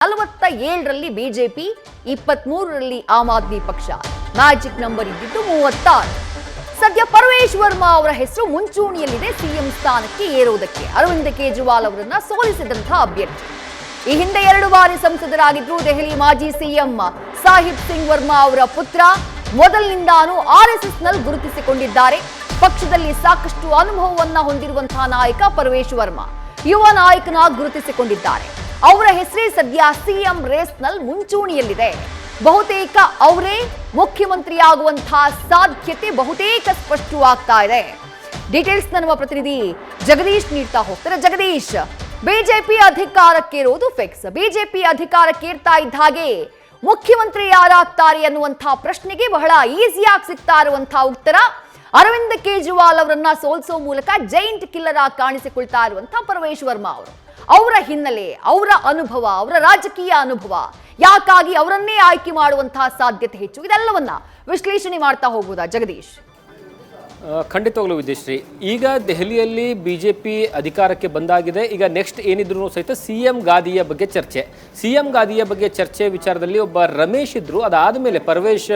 47ರಲ್ಲಿ BJP, 23ರಲ್ಲಿ Aam Aadmi ಪಕ್ಷ. Magic number ಇದ್ದಿದ್ದು 36. ಸದ್ಯ ಪರಮೇಶ್ ವರ್ಮಾ ಅವರ ಹೆಸರು ಮುಂಚೂಣಿಯಲ್ಲಿದೆ ಸಿಎಂ ಸ್ಥಾನಕ್ಕೆ ಏರುವುದಕ್ಕೆ. ಅರವಿಂದ್ ಕೇಜ್ರಿವಾಲ್ ಅವರನ್ನ ಸೋಲಿಸಿದಂತಹ ಅಭ್ಯರ್ಥಿ. ಈ ಹಿಂದೆ 2 ಬಾರಿ ಸಂಸದರಾಗಿದ್ರು ದೆಹಲಿ ಮಾಜಿ ಸಿಎಂ ಸಾಹಿಬ್ ಸಿಂಗ್ ವರ್ಮಾ ಅವರ ಪುತ್ರ. ಮೊದಲಿನಿಂದಾನು ಆರ್ಎಸ್ಎಸ್ ನಲ್ಲಿ ಗುರುತಿಸಿಕೊಂಡಿದ್ದಾರೆ. ಪಕ್ಷದಲ್ಲಿ ಸಾಕಷ್ಟು ಅನುಭವವನ್ನ ಹೊಂದಿರುವಂತಹ ನಾಯಕ ಪರಮೇಶ್ ವರ್ಮಾ ಯುವ ನಾಯಕನಾಗಿ ಗುರುತಿಸಿಕೊಂಡಿದ್ದಾರೆ. ಅವರ ಹೆಸರೇ ಸದ್ಯ ಸಿಎಂ ರೇಸ್ ನಲ್ಲಿ ಮುಂಚೂಣಿಯಲ್ಲಿದೆ. ಬಹುತೇಕ ಅವರೇ ಮುಖ್ಯಮಂತ್ರಿಯಾಗುವಂತಹ ಸಾಧ್ಯತೆ ಬಹುತೇಕ ಸ್ಪಷ್ಟವಾಗ್ತಾ ಇದೆ. ಡೀಟೇಲ್ಸ್ ನಮ್ಮ ಪ್ರತಿನಿಧಿ ಜಗದೀಶ್ ನೀಡ್ತಾ ಹೋಗ್ತಾರೆ. ಜಗದೀಶ್, ಬಿಜೆಪಿ ಅಧಿಕಾರಕ್ಕೇರೋದು ಫಿಕ್ಸ್. ಬಿಜೆಪಿ ಅಧಿಕಾರಕ್ಕೇರ್ತಾ ಇದ್ದ ಹಾಗೆ ಮುಖ್ಯಮಂತ್ರಿ ಯಾರಾಗ್ತಾರೆ ಅನ್ನುವಂತಹ ಪ್ರಶ್ನೆಗೆ ಬಹಳ ಈಸಿಯಾಗಿ ಸಿಗ್ತಾ ಇರುವಂತಹ ಉತ್ತರ ಅರವಿಂದ್ ಕೇಜ್ರಿವಾಲ್ ಅವರನ್ನ ಸೋಲಿಸೋ ಮೂಲಕ ಜೈಂಟ್ ಕಿಲ್ಲರ್ ಆಗಿ ಕಾಣಿಸಿಕೊಳ್ತಾ ಇರುವಂತಹ ಪರಮೇಶ್ ವರ್ಮಾ ಅವರು. ಅವರ ಹಿನ್ನೆಲೆ, ಅವರ ಅನುಭವ, ಅವರ ರಾಜಕೀಯ ಅನುಭವ, ಯಾಕಾಗಿ ಅವರನ್ನೇ ಆಯ್ಕೆ ಮಾಡುವಂತಹ ಸಾಧ್ಯತೆ ಹೆಚ್ಚು, ಇದೆಲ್ಲವನ್ನ ವಿಶ್ಲೇಷಣೆ ಮಾಡ್ತಾ ಹೋಗುವುದಾ ಜಗದೀಶ್? ಖಂಡಿತವಾಗ್ಲೂ ವಿದ್ಯಶ್ರೀ, ಈಗ ದೆಹಲಿಯಲ್ಲಿ ಬಿಜೆಪಿ ಅಧಿಕಾರಕ್ಕೆ ಬಂದಾಗಿದೆ. ಈಗ ನೆಕ್ಸ್ಟ್ ಏನಿದ್ರು ಸಹಿತ ಸಿಎಂ ಗಾದಿಯ ಬಗ್ಗೆ ಚರ್ಚೆ. ಸಿಎಂ ಗಾದಿಯ ಬಗ್ಗೆ ಚರ್ಚೆ ವಿಚಾರದಲ್ಲಿ ಒಬ್ಬ ರಮೇಶ್ ಇದ್ರು. ಅದಾದ ಮೇಲೆ ಪರಮೇಶ್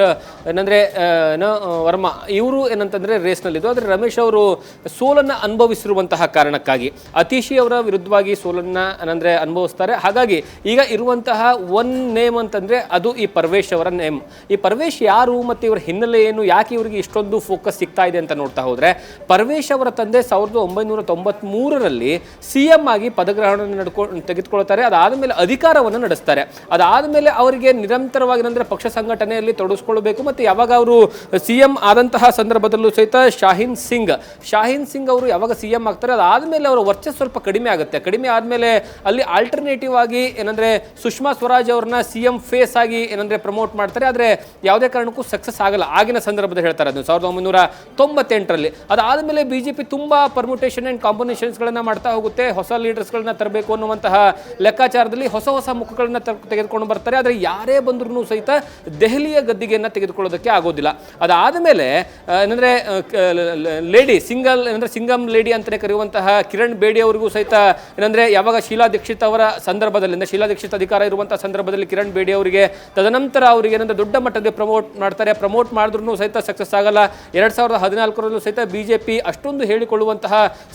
ಏನಂದ್ರೆ ವರ್ಮಾ ಇವರು ಏನಂತಂದ್ರೆ ರೇಸ್ನಲ್ಲಿದ್ದು. ಆದರೆ ರಮೇಶ್ ಅವರು ಸೋಲನ್ನು ಅನುಭವಿಸಿರುವಂತಹ ಕಾರಣಕ್ಕಾಗಿ ಅತೀಶಿ ಅವರ ವಿರುದ್ಧವಾಗಿ ಸೋಲನ್ನು ಏನಂದ್ರೆ ಅನುಭವಿಸ್ತಾರೆ. ಹಾಗಾಗಿ ಈಗ ಇರುವಂತಹ ಒನ್ ನೇಮ್ ಅಂತಂದ್ರೆ ಅದು ಈ ಪರಮೇಶ್ ಅವರ ನೇಮ್. ಈ ಪರಮೇಶ್ ಯಾರು ಮತ್ತು ಇವರ ಹಿನ್ನೆಲೆ ಏನು, ಯಾಕೆ ಇವರಿಗೆ ಇಷ್ಟೊಂದು ಫೋಕಸ್ ಸಿಗ್ತಾ ಇದೆ ಅಂತ ನೋಡ್ತಾ ಹೋದ್ರೆ, ಪರಮೇಶ್ ಅವರ ತಂದೆ 1993ರಲ್ಲಿ ಸಿಎಂ ಆಗಿ ಪದಗ್ರಹಣ ತೆಗೆದುಕೊಳ್ತಾರೆ. ಅದಾದ್ಮೇಲೆ ಅಧಿಕಾರವನ್ನು ನಡೆಸ್ತಾರೆ. ಅದಾದ್ಮೇಲೆ ಅವರಿಗೆ ನಿರಂತರವಾಗಿ ಅಂದ್ರೆ ಪಕ್ಷ ಸಂಘಟನೆಯಲ್ಲಿ ತೊಡಗಿಸ್ಕೊಳ್ಬೇಕು. ಮತ್ತೆ ಯಾವಾಗ ಅವರು ಸಿಎಂ ಆದಂತಹ ಸಂದರ್ಭದಲ್ಲೂ ಸಹಿತ ಶಾಹೀನ್ ಸಿಂಗ್ ಅವರು ಯಾವಾಗ ಸಿಎಂ ಆಗ್ತಾರೆ, ಅದಾದ್ಮೇಲೆ ಅವರ ವರ್ಚಸ್ಸು ಸ್ವಲ್ಪ ಕಡಿಮೆ ಆಗುತ್ತೆ. ಕಡಿಮೆ ಆದ್ಮೇಲೆ ಅಲ್ಲಿ ಆಲ್ಟರ್ನೇಟಿವ್ ಆಗಿ ಏನಂದ್ರೆ ಸುಷ್ಮಾ ಸ್ವರಾಜ್ ಅವ್ರನ್ನ ಸಿಎಂ ಫೇಸ್ ಆಗಿ ಏನಂದ್ರೆ ಪ್ರಮೋಟ್ ಮಾಡ್ತಾರೆ. ಆದ್ರೆ ಯಾವುದೇ ಕಾರಣಕ್ಕೂ ಸಕ್ಸಸ್ ಆಗಲ್ಲ. ಆಗಿನ ಸಂದರ್ಭದಲ್ಲಿ ಹೇಳ್ತಾರೆ ಅದು 1998ರಲ್ಲಿ. ಅದಾದಮೇಲೆ ಬಿಜೆಪಿ ತುಂಬಾ ಪರ್ಮುಟೇಷನ್ ಅಂಡ್ ಕಾಂಬಿನೇಷನ್ಸ್ ಗಳನ್ನ ಮಾಡ್ತಾ ಹೋಗುತ್ತೆ. ಹೊಸ ಲೀಡರ್ಸ್ ಗಳನ್ನ ತರಬೇಕು ಅನ್ನುವಂತಹ ಲೆಕ್ಕಾಚಾರದಲ್ಲಿ ಹೊಸ ಮುಖಗಳನ್ನ ತೆಗೆದುಕೊಂಡು ಬರ್ತಾರೆ. ಆದರೆ ಯಾರೇ ಬಂದ್ರೂ ಸಹಿತ ದೆಹಲಿಯ ಗದ್ದಿಗೆಯನ್ನ ತೆಗೆದುಕೊಳ್ಳೋದಕ್ಕೆ ಆಗೋದಿಲ್ಲ. ಅದಾದಮೇಲೆ ಏನಂದ್ರೆ ಲೇಡಿ ಸಿಂಗಮ್ ಲೇಡಿ ಅಂತಾನೆ ಕರೆಯುವಂತಹ ಕಿರಣ್ ಬೇಡಿ ಅವರಿಗೂ ಸಹಿತ ಏನಂದ್ರೆ ಯಾವಾಗ ಶೀಲಾ ದೀಕ್ಷಿತ್ ಅವರ ಸಂದರ್ಭದಲ್ಲಿ, ಶೀಲಾ ದೀಕ್ಷಿತ್ ಅಧಿಕಾರ ಇರುವಂತಹ ಸಂದರ್ಭದಲ್ಲಿ ಕಿರಣ್ ಬೇಡಿ ಅವರಿಗೆ ತದನಂತರ ಅವರಿಗೆ ಏನಂದ್ರೆ ದೊಡ್ಡ ಮಟ್ಟದಲ್ಲಿ ಪ್ರಮೋಟ್ ಮಾಡಿದ್ರು ಸಹಿತ ಸಕ್ಸಸ್ ಆಗಲ್ಲ. 2014ರಲ್ಲೂ ಸಹಿತ ಬಿಜೆಪಿ ಅಷ್ಟೊಂದು ಹೇಳಿಕೊಳ್ಳುವಂತಹ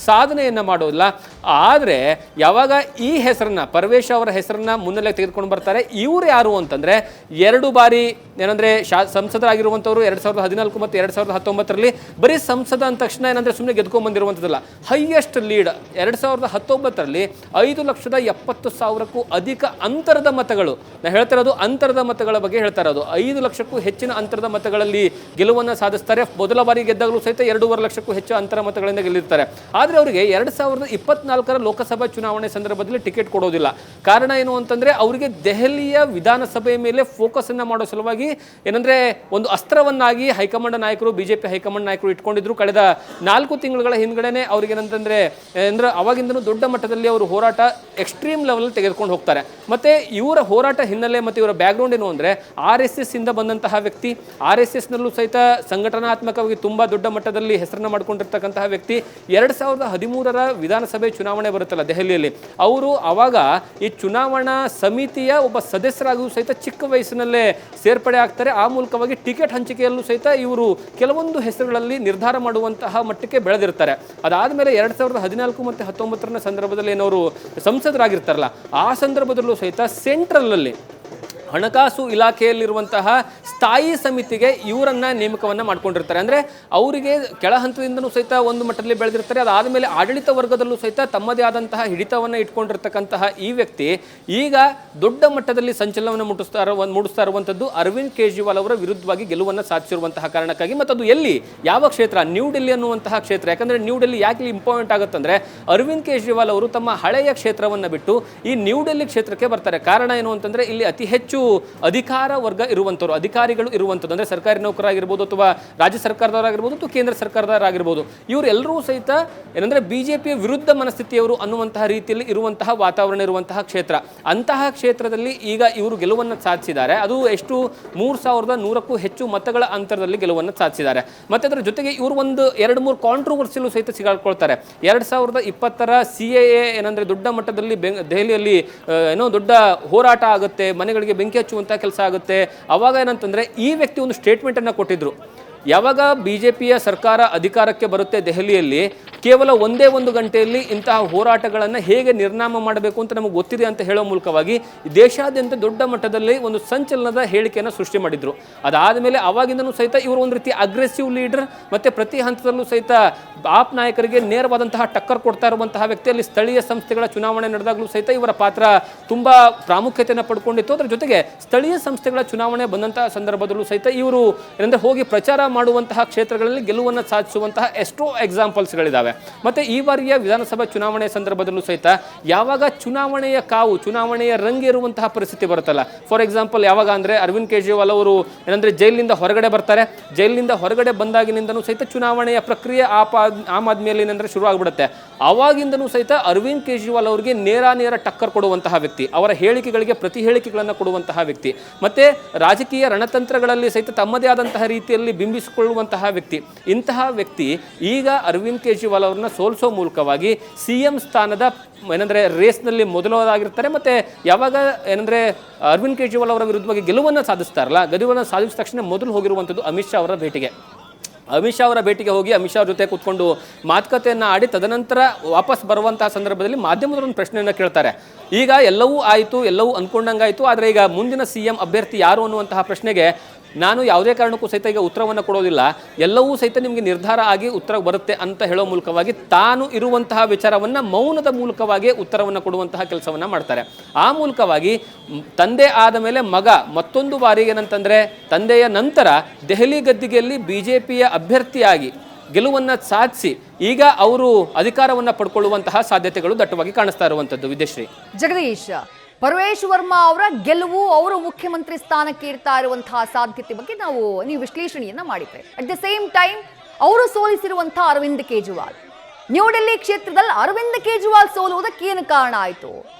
ಸಾಧನೆಯನ್ನ ಮಾಡೋದಿಲ್ಲ. ಆದರೆ ಯಾವಾಗ ಈ ಹೆಸರನ್ನ, ಪರಮೇಶ್ ಅವರ ಹೆಸರನ್ನ ಮುನ್ನೆಲೆ ತೆಗೆದುಕೊಂಡು ಬರ್ತಾರೆ, ಇವರು ಯಾರು ಅಂತಂದ್ರೆ 2 ಬಾರಿ ಏನಂದ್ರೆ ಸಂಸದರಾಗಿರುವಂತವರು 2014 ಮತ್ತು 2019ರಲ್ಲಿ. ಬರೀ ಸಂಸದ ಅಂದ ತಕ್ಷಣ ಏನಂದ್ರೆ ಸುಮ್ಮನೆ ಗೆದ್ಕೊಂಡ್ ಬಂದಿರುವಂತದ್ದಲ್ಲ. ಹೈಯೆಸ್ಟ್ ಲೀಡ್ 2019ರಲ್ಲಿ 5,70,000ಕ್ಕೂ ಅಧಿಕ ಅಂತರದ ಮತಗಳು. ನಾ ಹೇಳ್ತಾ ಇರೋದು ಅಂತರದ ಮತಗಳ ಬಗ್ಗೆ ಹೇಳ್ತಾ ಇರೋದು. 5 ಲಕ್ಷಕ್ಕೂ ಹೆಚ್ಚಿನ ಅಂತರದ ಮತಗಳಲ್ಲಿ ಗೆಲುವನ್ನು ಸಾಧಿಸ್ತಾರೆ. ಮೊದಲ ಬಾರಿ ಗೆದ್ದಾಗಲೂ ಸಹಿತ 2.5 ಲಕ್ಷಕ್ಕೂ ಹೆಚ್ಚು ಅಂತರ ಮತಗಳಿಂದ ಗೆಲ್ಲಿರ್ತಾರೆ. ಆದರೆ ಅವರಿಗೆ 2024ರ ಲೋಕಸಭಾ ಚುನಾವಣೆ ಸಂದರ್ಭದಲ್ಲಿ ಟಿಕೆಟ್ ಕೊಡೋದಿಲ್ಲ. ಕಾರಣ ಏನು ಅಂತಂದ್ರೆ ಅವರಿಗೆ ದೆಹಲಿಯ ವಿಧಾನಸಭೆ ಮೇಲೆ ಫೋಕಸ್ ಅನ್ನ ಮಾಡೋ ಸಲುವಾಗಿ ಏನಂದ್ರೆ ಒಂದು ಅಸ್ತ್ರವನ್ನಾಗಿ ಹೈಕಮಾಂಡ್ ಬಿಜೆಪಿ ಹೈಕಮಾಂಡ್ ನಾಯಕರು ಇಟ್ಕೊಂಡಿದ್ರು. ಕಳೆದ 4 ತಿಂಗಳ ಹಿಂದ್ಗಡೆನೆ ಅವ್ರಿಗೆ ಏನಂತಂದ್ರೆ ಅವಾಗಿಂದನೂ ದೊಡ್ಡ ಮಟ್ಟದಲ್ಲಿ ಅವರು ಹೋರಾಟ ಎಕ್ಸ್ಟ್ರೀಮ್ ಲೆವೆಲ್ ತೆಗೆದುಕೊಂಡು ಹೋಗ್ತಾರೆ. ಮತ್ತೆ ಇವರ ಹೋರಾಟ ಹಿನ್ನೆಲೆ ಮತ್ತು ಇವರ ಬ್ಯಾಕ್ಗ್ರೌಂಡ್ ಏನು ಅಂದ್ರೆ RSS ಇಂದ ಬಂದಂತಹ ವ್ಯಕ್ತಿ. RSS ನಲ್ಲೂ ಸಹಿತ ಸಂಘಟನಾತ್ಮಕವಾಗಿ ತುಂಬಾ ದೊಡ್ಡ ಮಟ್ಟದಲ್ಲಿ ಹೆಸರನ್ನ ಮಾಡ್ಕೊಂಡಿರ್ತಕ್ಕಂತಹ ವ್ಯಕ್ತಿ. 2013ರ ವಿಧಾನಸಭೆ ಚುನಾವಣೆ ಬರುತ್ತಲ್ಲ ದೆಹಲಿಯಲ್ಲಿ, ಅವರು ಅವಾಗ ಈ ಚುನಾವಣಾ ಸಮಿತಿಯ ಒಬ್ಬ ಸದಸ್ಯರಾಗೂ ಸಹಿತ ಚಿಕ್ಕ ವಯಸ್ಸಿನಲ್ಲೇ ಸೇರ್ಪಡೆ ಆಗ್ತಾರೆ. ಆ ಮೂಲಕವಾಗಿ ಟಿಕೆಟ್ ಹಂಚಿಕೆಯಲ್ಲೂ ಸಹಿತ ಇವರು ಕೆಲವೊಂದು ಹೆಸರುಗಳಲ್ಲಿ ನಿರ್ಧಾರ ಮಾಡುವಂತಹ ಮಟ್ಟಕ್ಕೆ ಬೆಳೆದಿರ್ತಾರೆ. ಅದಾದ್ಮೇಲೆ 2014 ಮತ್ತು 19ರ ಸಂದರ್ಭದಲ್ಲಿ ಏನವರು ಸಂಸದರಾಗಿರ್ತಾರಲ್ಲ, ಆ ಸಂದರ್ಭದಲ್ಲೂ ಸಹಿತ ಸೆಂಟ್ರಲ್ ಅಲ್ಲಿ ಹಣಕಾಸು ಇಲಾಖೆಯಲ್ಲಿರುವಂತಹ ಸ್ಥಾಯಿ ಸಮಿತಿಗೆ ಇವರನ್ನ ನೇಮಕವನ್ನ ಮಾಡ್ಕೊಂಡಿರ್ತಾರೆ. ಅಂದ್ರೆ ಅವರಿಗೆ ಕೆಳ ಹಂತದಿಂದನೂ ಸಹಿತ ಒಂದು ಮಟ್ಟದಲ್ಲಿ ಬೆಳೆದಿರ್ತಾರೆ. ಅದಾದಮೇಲೆ ಆಡಳಿತ ವರ್ಗದಲ್ಲೂ ಸಹಿತ ತಮ್ಮದೇ ಆದಂತಹ ಹಿಡಿತವನ್ನ ಇಟ್ಕೊಂಡಿರ್ತಕ್ಕಂತಹ ಈ ವ್ಯಕ್ತಿ ಈಗ ದೊಡ್ಡ ಮಟ್ಟದಲ್ಲಿ ಸಂಚಲನವನ್ನು ಮೂಡಿಸ್ತಾ ಇರುವಂತದ್ದು ಅರವಿಂದ್ ಕೇಜ್ರಿವಾಲ್ ಅವರ ವಿರುದ್ಧವಾಗಿ ಗೆಲುವನ್ನು ಸಾಧಿಸಿರುವಂತಹ ಕಾರಣಕ್ಕಾಗಿ. ಮತ್ತು ಅದು ಎಲ್ಲಿ, ಯಾವ ಕ್ಷೇತ್ರ? ನ್ಯೂ ಡೆಲ್ಲಿ ಅನ್ನುವಂತಹ ಕ್ಷೇತ್ರ. ಯಾಕಂದ್ರೆ ನ್ಯೂ ಡೆಲ್ಲಿ ಯಾಕೆ ಇಂಪಾರ್ಟೆಂಟ್ ಆಗುತ್ತಂದ್ರೆ ಅರವಿಂದ್ ಕೇಜ್ರಿವಾಲ್ ಅವರು ತಮ್ಮ ಹಳೆಯ ಕ್ಷೇತ್ರವನ್ನ ಬಿಟ್ಟು ಈ ನ್ಯೂ ಡೆಲ್ಲಿ ಕ್ಷೇತ್ರಕ್ಕೆ ಬರ್ತಾರೆ. ಕಾರಣ ಏನು ಅಂತಂದ್ರೆ ಇಲ್ಲಿ ಅತಿ ಹೆಚ್ಚು ಹೆಚ್ಚು ಅಧಿಕಾರ ವರ್ಗ ಇರುವಂಥವ್ರು, ಅಧಿಕಾರಿಗಳು ಇರುವಂಥದ್ದು, ಅಂದರೆ ಸರ್ಕಾರಿ ನೌಕರಾಗಿರ್ಬೋದು ಅಥವಾ ರಾಜ್ಯ ಸರ್ಕಾರದವರಾಗಿರ್ಬೋದು ಅಥವಾ ಕೇಂದ್ರ ಸರ್ಕಾರದವರಾಗಿರ್ಬೋದು, ಇವರೆಲ್ಲರೂ ಸಹಿತ ಏನಂದರೆ BJPಯ ವಿರುದ್ಧ ಮನಸ್ಥಿತಿಯವರು ಅನ್ನುವಂತಹ ರೀತಿಯಲ್ಲಿ ಇರುವಂತಹ ವಾತಾವರಣ ಇರುವಂತಹ ಕ್ಷೇತ್ರ. ಅಂತಹ ಕ್ಷೇತ್ರದಲ್ಲಿ ಈಗ ಇವರು ಗೆಲುವನ್ನು ಸಾಧಿಸಿದ್ದಾರೆ. ಅದು ಎಷ್ಟು 3100ಕ್ಕೂ ಹೆಚ್ಚು ಮತಗಳ ಅಂತರದಲ್ಲಿ ಗೆಲುವನ್ನು ಸಾಧಿಸಿದ್ದಾರೆ. ಮತ್ತು ಅದರ ಜೊತೆಗೆ ಇವರು ಒಂದು 2-3 ಕಾಂಟ್ರವರ್ಸಿಯಲ್ಲೂ ಸಹಿತ ಸಿಗಾಳ್ಕೊಳ್ತಾರೆ. 2020ರ CAA ಏನಂದರೆ ದೊಡ್ಡ ಮಟ್ಟದಲ್ಲಿ ದೆಹಲಿಯಲ್ಲಿ ಏನೋ ದೊಡ್ಡ ಹೋರಾಟ ಆಗುತ್ತೆ, ಮನೆಗಳಿಗೆ ಬೆಂಕಿ ಹಚ್ಚುವಂಥ ಕೆಲಸ ಆಗುತ್ತೆ. ಅವಾಗ ಏನಂತಂದರೆ ಈ ವ್ಯಕ್ತಿ ಒಂದು ಸ್ಟೇಟ್ಮೆಂಟನ್ನು ಕೊಟ್ಟಿದ್ರು. ಯಾವಾಗ BJPಯ ಸರ್ಕಾರ ಅಧಿಕಾರಕ್ಕೆ ಬರುತ್ತೆ ದೆಹಲಿಯಲ್ಲಿ, ಕೇವಲ ಒಂದೇ ಒಂದು ಗಂಟೆಯಲ್ಲಿ ಇಂತಹ ಹೋರಾಟಗಳನ್ನು ಹೇಗೆ ನಿರ್ನಾಮ ಮಾಡಬೇಕು ಅಂತ ನಮಗೆ ಗೊತ್ತಿದೆ ಅಂತ ಹೇಳೋ ಮೂಲಕವಾಗಿ ದೇಶಾದ್ಯಂತ ದೊಡ್ಡ ಮಟ್ಟದಲ್ಲಿ ಒಂದು ಸಂಚಲನದ ಹೇಳಿಕೆಯನ್ನು ಸೃಷ್ಟಿ ಮಾಡಿದ್ರು. ಅದಾದ ಮೇಲೆ ಅವಾಗಿಂದನೂ ಸಹಿತ ಇವರು ಒಂದು ರೀತಿ ಅಗ್ರೆಸಿವ್ ಲೀಡರ್, ಮತ್ತು ಪ್ರತಿ ಹಂತದಲ್ಲೂ ಸಹಿತ ಆಪ್ ನಾಯಕರಿಗೆ ನೇರವಾದಂತಹ ಟಕ್ಕರ್ ಕೊಡ್ತಾ ಇರುವಂತಹ ವ್ಯಕ್ತಿಯಲ್ಲಿ ಸ್ಥಳೀಯ ಸಂಸ್ಥೆಗಳ ಚುನಾವಣೆ ನಡೆದಾಗಲೂ ಸಹಿತ ಇವರ ಪಾತ್ರ ತುಂಬ ಪ್ರಾಮುಖ್ಯತೆಯನ್ನು ಪಡ್ಕೊಂಡಿತ್ತು. ಅದರ ಜೊತೆಗೆ ಸ್ಥಳೀಯ ಸಂಸ್ಥೆಗಳ ಚುನಾವಣೆ ಬಂದಂತಹ ಸಂದರ್ಭದಲ್ಲೂ ಸಹಿತ ಇವರು ಏನಂದರೆ ಹೋಗಿ ಪ್ರಚಾರ ಮಾಡುವಂತಹ ಕ್ಷೇತ್ರಗಳಲ್ಲಿ ಗೆಲುವನ್ನು ಸಾಧಿಸುವಂತಹ ಎಷ್ಟೋ ಎಕ್ಸಾಂಪಲ್ಸ್ಗಳಿದ್ದಾವೆ. ಮತ್ತು ಈ ಬಾರಿಯ ವಿಧಾನಸಭಾ ಚುನಾವಣೆ ಸಂದರ್ಭದಲ್ಲೂ ಸಹಿತ ಯಾವಾಗ ಚುನಾವಣೆಯ ಕಾವು, ಚುನಾವಣೆಯ ರಂಗೇರುವಂತಹ ಪರಿಸ್ಥಿತಿ ಬರುತ್ತಲ್ಲ, ಫಾರ್ ಎಕ್ಸಾಂಪಲ್ ಯಾವಾಗ ಅಂದರೆ ಅರವಿಂದ್ ಕೇಜ್ರಿವಾಲ್ ಅವರು ಏನಂದರೆ ಜೈಲಿನಿಂದ ಹೊರಗಡೆ ಬರ್ತಾರೆ. ಜೈಲಿನಿಂದ ಹೊರಗಡೆ ಬಂದಾಗಿನಿಂದನೂ ಸಹಿತ ಚುನಾವಣೆಯ ಪ್ರಕ್ರಿಯೆ ಆಮ್ ಆದ್ಮಿಯಲ್ಲಿ ಏನಂದರೆ ಶುರು ಆಗಿಬಿಡುತ್ತೆ. ಆವಾಗಿಂದನೂ ಸಹಿತ ಅರವಿಂದ್ ಕೇಜ್ರಿವಾಲ್ ಅವರಿಗೆ ನೇರ ಟಕ್ಕರ್ ಕೊಡುವಂತಹ ವ್ಯಕ್ತಿ, ಅವರ ಹೇಳಿಕೆಗಳಿಗೆ ಪ್ರತಿ ಹೇಳಿಕೆಗಳನ್ನು ಕೊಡುವಂತಹ ವ್ಯಕ್ತಿ, ಮತ್ತು ರಾಜಕೀಯ ರಣತಂತ್ರಗಳಲ್ಲಿ ಸಹಿತ ತಮ್ಮದೇ ಆದಂತಹ ರೀತಿಯಲ್ಲಿ ಬಿಂಬಿಸಿಕೊಳ್ಳುವಂತಹ ವ್ಯಕ್ತಿ. ಇಂತಹ ವ್ಯಕ್ತಿ ಈಗ ಅರವಿಂದ್ ಕೇಜ್ರಿವಾಲ್ ಅವರನ್ನ ಸೋಲಿಸೋ ಮೂಲಕವಾಗಿ CM ಸ್ಥಾನದ ಏನಂದರೆ ರೇಸ್ನಲ್ಲಿ ಮೊದಲದಾಗಿರ್ತಾರೆ. ಮತ್ತು ಯಾವಾಗ ಏನಂದರೆ ಅರವಿಂದ್ ಕೇಜ್ರಿವಾಲ್ ಅವರ ವಿರುದ್ಧವಾಗಿ ಗೆಲುವನ್ನು ಸಾಧಿಸ್ತಾರಲ್ಲ, ಗೆಲುವನ್ನು ಸಾಧಿಸಿದ ತಕ್ಷಣ ಮೊದಲು ಹೋಗಿರುವಂಥದ್ದು ಅಮಿತ್ ಶಾ ಅವರ ಭೇಟಿಗೆ. ಅಮಿತ್ ಶಾ ಅವರ ಭೇಟಿಗೆ ಹೋಗಿ ಅಮಿತ್ ಶಾ ಅವ್ರ ಜೊತೆ ಕೂತ್ಕೊಂಡು ಮಾತುಕತೆಯನ್ನು ಆಡಿ ತದನಂತರ ವಾಪಸ್ ಬರುವಂತಹ ಸಂದರ್ಭದಲ್ಲಿ ಮಾಧ್ಯಮದವರೊಂದು ಪ್ರಶ್ನೆಯನ್ನು ಕೇಳ್ತಾರೆ. ಈಗ ಎಲ್ಲವೂ ಆಯಿತು, ಎಲ್ಲವೂ ಅಂದ್ಕೊಂಡಂಗಾಯಿತು, ಆದರೆ ಈಗ ಮುಂದಿನ CM ಅಭ್ಯರ್ಥಿ ಯಾರು ಅನ್ನುವಂತಹ ಪ್ರಶ್ನೆಗೆ ನಾನು ಯಾವುದೇ ಕಾರಣಕ್ಕೂ ಸಹಿತ ಈಗ ಉತ್ತರವನ್ನು ಕೊಡೋದಿಲ್ಲ, ಎಲ್ಲವೂ ಸಹಿತ ನಿಮಗೆ ನಿರ್ಧಾರ ಆಗಿ ಉತ್ತರ ಬರುತ್ತೆ ಅಂತ ಹೇಳೋ ಮೂಲಕವಾಗಿ ತಾನು ಇರುವಂತಹ ವಿಚಾರವನ್ನು ಮೌನದ ಮೂಲಕವಾಗಿ ಉತ್ತರವನ್ನು ಕೊಡುವಂತಹ ಕೆಲಸವನ್ನು ಮಾಡ್ತಾರೆ. ಆ ಮೂಲಕವಾಗಿ ತಂದೆ ಆದ ಮೇಲೆ ಮಗ ಮತ್ತೊಂದು ಬಾರಿಗೆ ಏನಂತಂದರೆ ತಂದೆಯ ನಂತರ ದೆಹಲಿ ಗದ್ದಿಗೆಯಲ್ಲಿ BJPಯ ಅಭ್ಯರ್ಥಿಯಾಗಿ ಗೆಲುವನ್ನು ಸಾಧಿಸಿ ಈಗ ಅವರು ಅಧಿಕಾರವನ್ನು ಪಡ್ಕೊಳ್ಳುವಂತಹ ಸಾಧ್ಯತೆಗಳು ದಟ್ಟವಾಗಿ ಕಾಣಿಸ್ತಾ ಇರುವಂಥದ್ದು. ವಿದ್ಯಶ್ರೀ, ಜಗದೀಶ್, ಪರಮೇಶ್ ವರ್ಮಾ ಅವರ ಗೆಲುವು, ಅವರು ಮುಖ್ಯಮಂತ್ರಿ ಸ್ಥಾನಕ್ಕೆ ಇರ್ತಾ ಇರುವಂತಹ ಸಾಧ್ಯತೆ ಬಗ್ಗೆ ನೀವು ವಿಶ್ಲೇಷಣೆಯನ್ನ ಮಾಡಿದ್ರೆ, ಅಟ್ ದ ಸೇಮ್ ಟೈಮ್ ಅವರು ಸೋಲಿಸಿರುವಂತಹ ಅರವಿಂದ್ ಕೇಜ್ರಿವಾಲ್, ನ್ಯೂಡೆಲ್ಲಿ ಕ್ಷೇತ್ರದಲ್ಲಿ ಅರವಿಂದ್ ಕೇಜ್ರಿವಾಲ್ ಸೋಲುವುದಕ್ಕೆ ಏನು ಕಾರಣ ಆಯಿತು?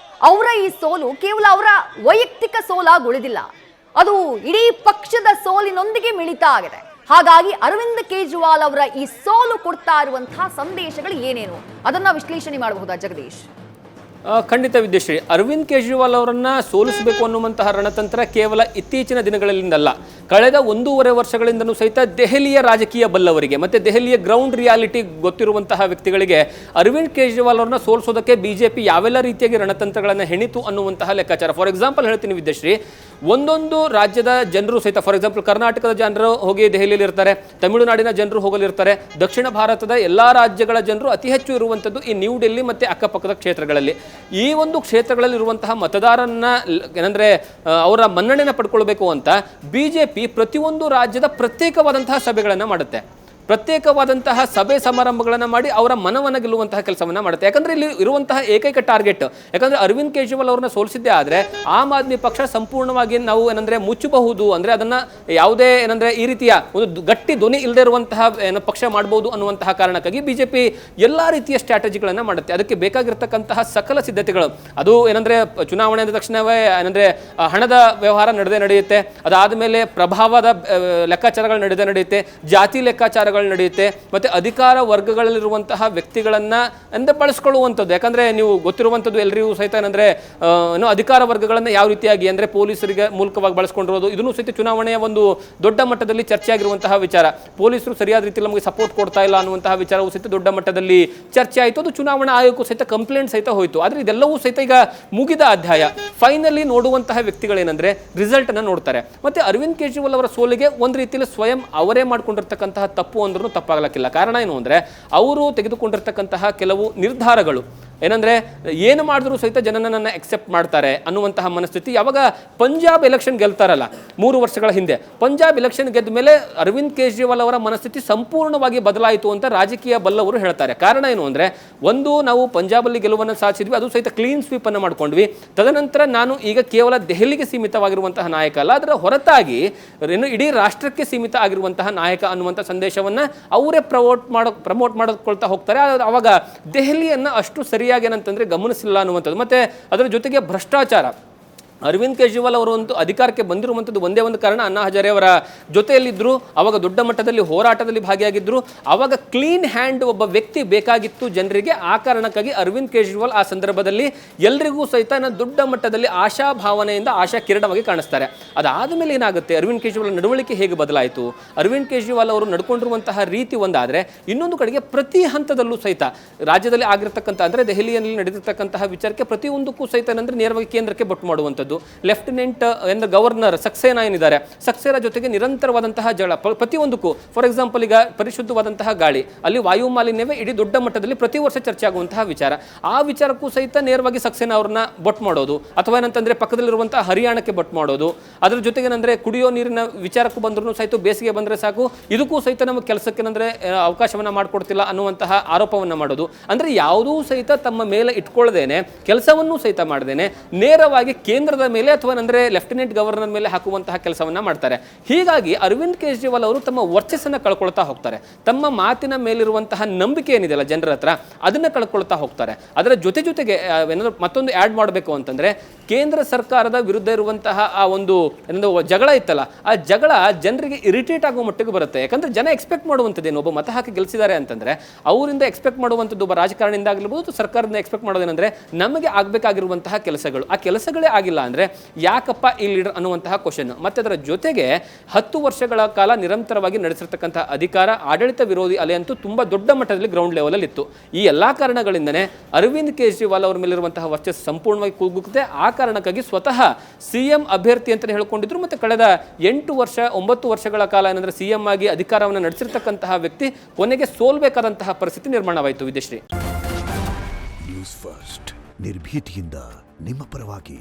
ಅವರ ಈ ಸೋಲು ಕೇವಲ ಅವರ ವೈಯಕ್ತಿಕ ಸೋಲಾಗಿ ಉಳಿದಿಲ್ಲ, ಅದು ಇಡೀ ಪಕ್ಷದ ಸೋಲಿನೊಂದಿಗೆ ಮಿಳಿತಾ ಆಗಿದೆ. ಹಾಗಾಗಿ ಅರವಿಂದ್ ಕೇಜ್ರಿವಾಲ್ ಅವರ ಈ ಸೋಲು ಕೊಡ್ತಾ ಇರುವಂತಹ ಸಂದೇಶಗಳು ಏನೇನು, ಅದನ್ನ ವಿಶ್ಲೇಷಣೆ ಮಾಡಬಹುದಾ ಜಗದೀಶ್? ಖಂಡಿತ ವಿದ್ಯಶ್ರೀ, ಅರವಿಂದ್ ಕೇಜ್ರಿವಾಲ್ ಅವರನ್ನು ಸೋಲಿಸಬೇಕು ಅನ್ನುವಂತಹ ರಣತಂತ್ರ ಕೇವಲ ಇತ್ತೀಚಿನ ದಿನಗಳಿಂದಲ್ಲ, ಕಳೆದ 1.5 ವರ್ಷಗಳಿಂದಲೂ ಸಹಿತ ದೆಹಲಿಯ ರಾಜಕೀಯ ಬಲ್ಲವರಿಗೆ ಮತ್ತು ದೆಹಲಿಯ ಗ್ರೌಂಡ್ ರಿಯಾಲಿಟಿ ಗೊತ್ತಿರುವಂತಹ ವ್ಯಕ್ತಿಗಳಿಗೆ ಅರವಿಂದ್ ಕೇಜ್ರಿವಾಲ್ ಅವರನ್ನ ಸೋಲಿಸೋದಕ್ಕೆ BJP ಯಾವೆಲ್ಲ ರೀತಿಯಾಗಿ ರಣತಂತ್ರಗಳನ್ನು ಹೆಣಿತು ಅನ್ನುವಂತಹ ಲೆಕ್ಕಾಚಾರ. ಫಾರ್ ಎಕ್ಸಾಂಪಲ್ ಹೇಳ್ತೀನಿ ವಿದ್ಯಶ್ರೀ, ಒಂದೊಂದು ರಾಜ್ಯದ ಜನರು ಸಹಿತ, ಫಾರ್ ಎಕ್ಸಾಂಪಲ್ ಕರ್ನಾಟಕದ ಜನರು ಹೋಗಿ ದೆಹಲಿಯಲ್ಲಿ ಇರ್ತಾರೆ, ತಮಿಳುನಾಡಿನ ಜನರು ಹೋಗಲಿರ್ತಾರೆ, ದಕ್ಷಿಣ ಭಾರತದ ಎಲ್ಲ ರಾಜ್ಯಗಳ ಜನರು ಅತಿ ಹೆಚ್ಚು ಇರುವಂಥದ್ದು ಈ ನ್ಯೂ ಡೆಲ್ಲಿ ಮತ್ತು ಅಕ್ಕಪಕ್ಕದ ಕ್ಷೇತ್ರಗಳಲ್ಲಿ. ಈ ಒಂದು ಕ್ಷೇತ್ರಗಳಲ್ಲಿ ಇರುವಂತಹ ಮತದಾರನ್ನ ಏನಂದರೆ ಅವರ ಮನ್ನಣೆಯನ್ನು ಪಡ್ಕೊಳ್ಬೇಕು ಅಂತ BJP ಪ್ರತಿಯೊಂದು ರಾಜ್ಯದ ಪ್ರತ್ಯೇಕವಾದಂತಹ ಸಭೆಗಳನ್ನು ಮಾಡುತ್ತೆ, ಪ್ರತ್ಯೇಕವಾದಂತಹ ಸಭೆ ಸಮಾರಂಭಗಳನ್ನು ಮಾಡಿ ಅವರ ಮನವನ್ನು ಗೆಲ್ಲುವಂತಹ ಕೆಲಸವನ್ನು ಮಾಡುತ್ತೆ. ಯಾಕಂದರೆ ಇಲ್ಲಿ ಇರುವಂತಹ ಏಕೈಕ ಟಾರ್ಗೆಟ್, ಯಾಕಂದರೆ ಅರವಿಂದ್ ಕೇಜ್ರಿವಾಲ್ ಅವ್ರನ್ನ ಸೋಲಿಸಿದ್ದೇ ಆದರೆ ಆಮ್ ಆದ್ಮಿ ಪಕ್ಷ ಸಂಪೂರ್ಣವಾಗಿ ನಾವು ಏನಂದರೆ ಮುಚ್ಚಬಹುದು, ಅಂದರೆ ಅದನ್ನು ಯಾವುದೇ ಏನಂದರೆ ಈ ರೀತಿಯ ಒಂದು ಗಟ್ಟಿ ಧ್ವನಿ ಇಲ್ಲದೆ ಇರುವಂತಹ ಪಕ್ಷ ಮಾಡ್ಬೋದು ಅನ್ನುವಂತಹ ಕಾರಣಕ್ಕಾಗಿ BJP ಎಲ್ಲ ರೀತಿಯ ಸ್ಟ್ರಾಟಜಿಗಳನ್ನು ಮಾಡುತ್ತೆ. ಅದಕ್ಕೆ ಬೇಕಾಗಿರ್ತಕ್ಕಂತಹ ಸಕಲ ಸಿದ್ಧತೆಗಳು, ಅದು ಏನಂದರೆ ಚುನಾವಣೆ ಅಂದ ತಕ್ಷಣವೇ ಏನಂದರೆ ಹಣದ ವ್ಯವಹಾರ ನಡೆಯುತ್ತೆ, ಅದಾದ ಮೇಲೆ ಪ್ರಭಾವದ ಲೆಕ್ಕಾಚಾರಗಳು ನಡೆಯುತ್ತೆ, ಜಾತಿ ಲೆಕ್ಕಾಚಾರಗಳು ನಡೆಯುತ್ತೆ, ಮತ್ತೆ ಅಧಿಕಾರ ವರ್ಗಗಳಲ್ಲಿರುವಂತಹ ವ್ಯಕ್ತಿಗಳನ್ನ ಬಳಸಿಕೊಳ್ಳುವಂಥದ್ದು. ಯಾಕಂದ್ರೆ ನೀವು ಗೊತ್ತಿರುವಂಥದ್ದು ಎಲ್ಲರಿಗೂ ಸಹಿತ ಏನಂದ್ರೆ ಅಧಿಕಾರ ವರ್ಗಗಳನ್ನ ಯಾವ ರೀತಿಯಾಗಿ ಅಂದ್ರೆ ಪೊಲೀಸರಿಗೆ ಮೂಲಕವಾಗಿ ಬಳಸ್ಕೊಂಡಿರೋದು, ಇದನ್ನು ಸಹಿತ ಚುನಾವಣೆಯ ಒಂದು ದೊಡ್ಡ ಮಟ್ಟದಲ್ಲಿ ಚರ್ಚೆ ಆಗಿರುವಂತಹ ವಿಚಾರ. ಪೊಲೀಸರು ಸರಿಯಾದ ರೀತಿಯಲ್ಲಿ ನಮಗೆ ಸಪೋರ್ಟ್ ಕೊಡ್ತಾ ಇಲ್ಲ ಅನ್ನುವಂತಹ ವಿಚಾರವೂ ಸಹಿತ ದೊಡ್ಡ ಮಟ್ಟದಲ್ಲಿ ಚರ್ಚೆ ಆಯಿತು. ಅದು ಚುನಾವಣಾ ಆಯೋಗಕ್ಕೂ ಸಹಿತ ಕಂಪ್ಲೇಂಟ್ ಸಹಿತ ಹೋಯಿತು. ಆದರೆ ಇದೆಲ್ಲವೂ ಸಹಿತ ಈಗ ಮುಗಿದ ಅಧ್ಯಾಯ. ಫೈನಲಿ ನೋಡುವಂತಹ ವ್ಯಕ್ತಿಗಳೇನೆಂದ್ರೆ ರಿಸಲ್ಟ್ ಅನ್ನು ನೋಡ್ತಾರೆ. ಮತ್ತೆ ಅರವಿಂದ್ ಕೇಜ್ರಿವಾಲ್ ಅವರ ಸೋಲಿಗೆ ಒಂದು ರೀತಿಯಲ್ಲಿ ಸ್ವಯಂ ಅವರೇ ಮಾಡ್ಕೊಂಡಿರ್ತಕ್ಕಂತಹ ತಪ್ಪು ಅಂದ್ರೂ ತಪ್ಪಾಗಲಿಕ್ಕಿಲ್ಲ. ಕಾರಣ ಏನು ಅಂದರೆ ಅವರು ತೆಗೆದುಕೊಂಡಿರ್ತಕ್ಕಂತಹ ಕೆಲವು ನಿರ್ಧಾರಗಳು ಏನಂದ್ರೆ ಏನು ಮಾಡಿದ್ರು ಸಹಿತ ಜನನ ನನ್ನ ಎಕ್ಸೆಪ್ಟ್ ಮಾಡ್ತಾರೆ ಅನ್ನುವಂತಹ ಮನಸ್ಥಿತಿ. ಯಾವಾಗ ಪಂಜಾಬ್ ಎಲೆಕ್ಷನ್ ಗೆಲ್ತಾರಲ್ಲ 3 ವರ್ಷಗಳ ಹಿಂದೆ, ಪಂಜಾಬ್ ಎಲೆಕ್ಷನ್ ಗೆದ್ದ ಮೇಲೆ ಅರವಿಂದ್ ಕೇಜ್ರಿವಾಲ್ ಅವರ ಮನಸ್ಥಿತಿ ಸಂಪೂರ್ಣವಾಗಿ ಬದಲಾಯಿತು ಅಂತ ರಾಜಕೀಯ ಬಲ್ಲವರು ಹೇಳ್ತಾರೆ. ಕಾರಣ ಏನು ಅಂದ್ರೆ, ಒಂದು, ನಾವು ಪಂಜಾಬಲ್ಲಿ ಗೆಲುವನ್ನು ಸಾಧಿಸಿದ್ವಿ, ಅದು ಸಹಿತ ಕ್ಲೀನ್ ಸ್ವೀಪ್ ಅನ್ನು ಮಾಡ್ಕೊಂಡ್ವಿ. ತದನಂತರ ನಾನು ಈಗ ಕೇವಲ ದೆಹಲಿಗೆ ಸೀಮಿತವಾಗಿರುವಂತಹ ನಾಯಕ ಅಲ್ಲ, ಅದರ ಹೊರತಾಗಿ ಇಡೀ ರಾಷ್ಟ್ರಕ್ಕೆ ಸೀಮಿತ ಆಗಿರುವಂತಹ ನಾಯಕ ಅನ್ನುವಂಥ ಸಂದೇಶವನ್ನ ಅವರೇ ಪ್ರಮೋಟ್ ಮಾಡಿಕೊಳ್ತಾ ಹೋಗ್ತಾರೆ. ಅವಾಗ ದೆಹಲಿಯನ್ನ ಅಷ್ಟು ಸರಿಯಾಗಿ ಏನಂತಂದ್ರೆ ಗಮನಿಸಿಲ್ಲ ಅನ್ನುವಂಥದ್ದು. ಮತ್ತೆ ಅದರ ಜೊತೆಗೆ ಭ್ರಷ್ಟಾಚಾರ. ಅರವಿಂದ್ ಕೇಜ್ರಿವಾಲ್ ಅವರು ಒಂದು ಅಧಿಕಾರಕ್ಕೆ ಬಂದಿರುವಂಥದ್ದು ಒಂದೇ ಒಂದು ಕಾರಣ, ಅಣ್ಣಾ ಹಜಾರೆ ಅವರ ಜೊತೆಯಲ್ಲಿದ್ದರು, ಅವಾಗ ದೊಡ್ಡ ಮಟ್ಟದಲ್ಲಿ ಹೋರಾಟದಲ್ಲಿ ಭಾಗಿಯಾಗಿದ್ದರು. ಅವಾಗ ಕ್ಲೀನ್ ಹ್ಯಾಂಡ್ ಒಬ್ಬ ವ್ಯಕ್ತಿ ಬೇಕಾಗಿತ್ತು ಜನರಿಗೆ. ಆ ಕಾರಣಕ್ಕಾಗಿ ಅರವಿಂದ್ ಕೇಜ್ರಿವಾಲ್ ಆ ಸಂದರ್ಭದಲ್ಲಿ ಎಲ್ರಿಗೂ ಸಹಿತ ದೊಡ್ಡ ಮಟ್ಟದಲ್ಲಿ ಆಶಾಭಾವನೆಯಿಂದ ಆಶಾ ಕಿರಣವಾಗಿ ಕಾಣಿಸ್ತಾರೆ. ಅದಾದ ಮೇಲೆ ಏನಾಗುತ್ತೆ, ಅರವಿಂದ್ ಕೇಜ್ರಿವಾಲ್ ನಡವಳಿಕೆ ಹೇಗೆ ಬದಲಾಯಿತು, ಅರವಿಂದ್ ಕೇಜ್ರಿವಾಲ್ ಅವರು ನಡ್ಕೊಂಡಿರುವಂತಹ ರೀತಿ ಒಂದಾದರೆ, ಇನ್ನೊಂದು ಕಡೆಗೆ ಪ್ರತಿ ಹಂತದಲ್ಲೂ ಸಹಿತ ರಾಜ್ಯದಲ್ಲಿ ಆಗಿರತಕ್ಕಂಥ ಅಂದರೆ ದೆಹಲಿಯಲ್ಲಿ ನಡೆದಿರ್ತಕ್ಕಂತಹ ವಿಚಾರಕ್ಕೆ ಪ್ರತಿಯೊಂದಕ್ಕೂ ಸಹಿತ ಏನಂದ್ರೆ ನೇರವಾಗಿ ಕೇಂದ್ರಕ್ಕೆ ಬೊಟ್ಟು ಮಾಡುವಂಥದ್ದು. ಲೆಫ್ಟಿನೆಂಟ್ ಗವರ್ನರ್ ಸಕ್ಸೇನಾ ಏನಿದ್ದಾರೆ, ಸಕ್ಸೇನಾ ಜೊತೆಗೆ ನಿರಂತರವಾದಂತಹ ಜಗಳ ಪ್ರತಿಯೊಂದಕ್ಕೂ. ಫಾರ್ ಎಕ್ಸಾಂಪಲ್, ಈಗ ಪರಿಶುದ್ಧವಾದಂತಹ ಗಾಳಿ, ಅಲ್ಲಿ ವಾಯು ಮಾಲಿನ್ಯವೇ ಇಡೀ ದೊಡ್ಡ ಮಟ್ಟದಲ್ಲಿ ಪ್ರತಿ ವರ್ಷ ಚರ್ಚೆ ಆಗುವಂತಹ ವಿಚಾರ. ಆ ವಿಚಾರಕ್ಕೂ ಸಹಿತ ನೇರವಾಗಿ ಸಕ್ಸೇನಾ ಅವ್ರನ್ನ ಬೊಟ್ಟು ಮಾಡೋದು, ಅಥವಾ ಏನಂತಂದ್ರೆ ಪಕ್ಕದಲ್ಲಿರುವಂತಹ ಹರಿಯಾಣಕ್ಕೆ ಬೊಟ್ಟು ಮಾಡೋದು. ಅದ್ರ ಜೊತೆಗೆ ಏನಂದ್ರೆ ಕುಡಿಯೋ ನೀರಿನ ವಿಚಾರಕ್ಕೂ ಬಂದ್ರು ಸಹಿತ ಬೇಸಿಗೆ ಬಂದ್ರೆ ಸಾಕು, ಇದಕ್ಕೂ ಸಹಿತ ನಮಗೆ ಕೆಲಸಕ್ಕೆ ಏನಂದ್ರೆ ಅವಕಾಶವನ್ನ ಮಾಡಿಕೊಡ್ತಿಲ್ಲ ಅನ್ನುವಂತಹ ಆರೋಪವನ್ನ ಮಾಡೋದು. ಅಂದ್ರೆ ಯಾವುದೂ ಸಹಿತ ತಮ್ಮ ಮೇಲೆ ಇಟ್ಕೊಳ್ಳದೇನೆ, ಕೆಲಸವನ್ನೂ ಸಹಿತ ಮಾಡದೇನೆ ನೇರವಾಗಿ ಕೇಂದ್ರದ ಮೇಲೆ ಅಥವಾ ಅಂದ್ರೆ ಲೆಫ್ಟಿನೆಂಟ್ ಗವರ್ನರ್ ಮೇಲೆ ಹಾಕುವಂತಹ ಕೆಲಸವನ್ನ ಮಾಡ್ತಾರೆ. ಹೀಗಾಗಿ ಅರವಿಂದ್ ಕೇಜ್ರಿವಾಲ್ ಅವರು ತಮ್ಮ ವರ್ಚಸ್ಸನ್ನ ಕಳ್ಕೊಳ್ತಾ ಹೋಗ್ತಾರೆ. ತಮ್ಮ ಮಾತಿನ ಮೇಲಿರುವಂತಹ ನಂಬಿಕೆ ಏನಿದೆಯಲ್ಲ ಜನರ ಹತ್ರ, ಅದನ್ನ ಕಳ್ಕೊಳ್ತಾ ಹೋಗ್ತಾರೆ. ಅದರ ಜೊತೆಗೆ ಏನಾದ್ರು ಮತ್ತೊಂದು ಆ್ಯಡ್ ಮಾಡಬೇಕು ಅಂತಂದ್ರೆ, ಕೇಂದ್ರ ಸರ್ಕಾರದ ವಿರುದ್ಧ ಇರುವಂತಹ ಆ ಒಂದು ಜಗಳ ಇತ್ತಲ್ಲ, ಆ ಜಗಳ ಜನರಿಗೆ ಇರಿಟೇಟ್ ಆಗುವ ಮಟ್ಟಿಗೆ ಬರುತ್ತೆ. ಯಾಕಂದ್ರೆ ಜನ ಎಕ್ಸ್ಪೆಕ್ಟ್ ಮಾಡುವಂಥದ್ದೇನು, ಒಬ್ಬ ಮತ ಹಾಕಿ ಗೆಲ್ಸಿದ್ದಾರೆ ಅಂತಂದ್ರೆ ಅವರಿಂದ ಎಕ್ಸ್ಪೆಕ್ಟ್ ಮಾಡುವಂಥದ್ದು, ಒಬ್ಬ ರಾಜಕಾರಣಿಯಿಂದ ಆಗಿರ್ಬೋದು, ಸರ್ಕಾರದಿಂದ ಎಕ್ಸ್ಪೆಕ್ಟ್ ಮಾಡೋದೇನೆಂದ್ರೆ ನಮಗೆ ಆಗಬೇಕಾಗಿರುವಂತಹ ಕೆಲಸಗಳು, ಆ ಕೆಲಸಗಳೇ ಆಗಿಲ್ಲ ಅಂದ್ರೆ ಯಾಕಪ್ಪ ಈ ಲೀಡರ್ ಅನ್ನುವಂತಹ ಕ್ವಶನ್. ಮತ್ತೆ ಅದರ ಜೊತೆಗೆ 10 ವರ್ಷಗಳ ಕಾಲ ನಿರಂತರವಾಗಿ ನಡೆಸಿರ್ತಕ್ಕಂತಹ ಅಧಿಕಾರ ಆಡಳಿತ ವಿರೋಧಿ ಅಲೆ ಅಂತೂ ತುಂಬಾ ದೊಡ್ಡ ಮಟ್ಟದಲ್ಲಿ ಗ್ರೌಂಡ್ ಲೆವೆಲ್ ಅಲ್ಲಿ ಇತ್ತು. ಈ ಎಲ್ಲಾ ಕಾರಣಗಳಿಂದನೇ ಅರವಿಂದ್ ಕೇಜ್ರಿವಾಲ್ ಅವರ ಮೇಲಿರುವಂತಹ ವರ್ಚಸ್ಸು ಸಂಪೂರ್ಣವಾಗಿ ಕುಗ್ಗುತ್ತದೆ. ಆ ಕಾರಣಕ್ಕಾಗಿ ಸ್ವತಃ ಸಿಎಂ ಅಭ್ಯರ್ಥಿ ಅಂತ ಹೇಳ್ಕೊಂಡಿದ್ರು. ಮತ್ತೆ ಕಳೆದ 9 ವರ್ಷಗಳ ಕಾಲ ಏನಂದ್ರೆ ಸಿಎಂ ಆಗಿ ಅಧಿಕಾರವನ್ನು ನಡೆಸಿರ್ತಕ್ಕಂತಹ ವ್ಯಕ್ತಿ ಕೊನೆಗೆ ಸೋಲ್ಬೇಕಾದಂತಹ ಪರಿಸ್ಥಿತಿ ನಿರ್ಮಾಣವಾಯಿತು. ವಿದೇಶ್ರೀ ನ್ಯೂಸ್ ಫಸ್ಟ್, ನಿರ್ಭೀತಿಯಿಂದ ನಿಮ್ಮ ಪರವಾಗಿ.